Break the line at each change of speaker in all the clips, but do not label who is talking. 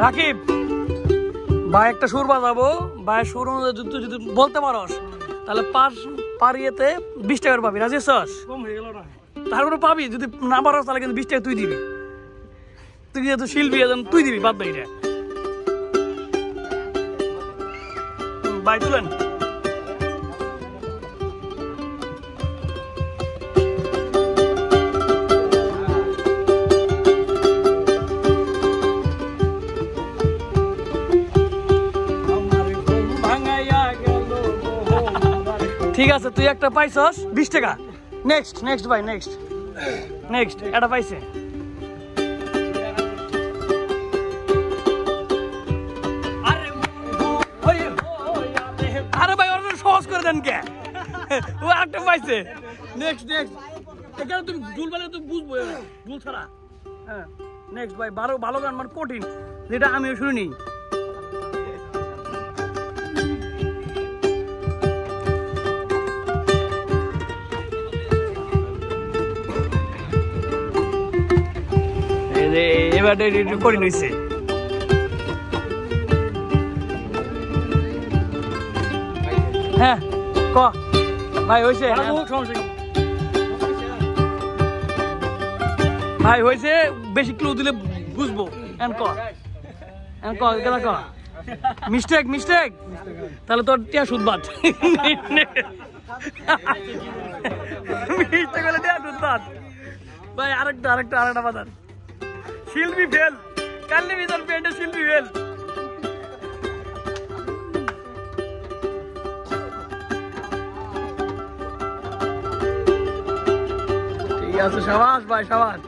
রাকিব ভাই একটা সুর বাজাবো, ভাই সুর অনুযায়ী যদি বলতে পারস তাহলে পার ইয়েতে 20 টাকা পাবি। রাজি আছিস?
কম হয়ে গেল না?
তারপরে পাবি, যদি না পারস তাহলে কিন্তু 20 টাকা তুই দিবি। তুই যেহেতু শিল্পী তুই দিবি, বাদ বাকিটা। ভাই তুলেন। ঠিক আছে, তুই একটা পাইছস 20 টাকা। নেক্সট ভাই, নেক্সট এটা পাইছে। আরে ভাই ওরা সহজ করে দেন কে, ও একটা পাইছে। নেক্সট এখানে তুমি ভুল বলে তুমি বুঝবো, ভুল ছাড়া। হ্যাঁ নেক্সট ভাই, ভালো গান মানে কঠিন, যেটা আমিও শুনিনি। এবার করে নিচ্ছে। হ্যাঁ ক ভাই হয়েছে, ভাই হয়েছে, বেশি ক্লু দিলে বুঝবো। মিস্টেক তাহলে তোর টিয়া সুদ বাদ। মিস্টেক হলে টিয়া সুদ বাদ। ভাই আরেকটা বাজার। শিল্পী ফেল, কালনি ভিতর পেটে শিল্পী ফেল। ঠিক আছে, সাবাস ভাই, সাবাস।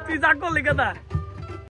তুই যা করলি কথা।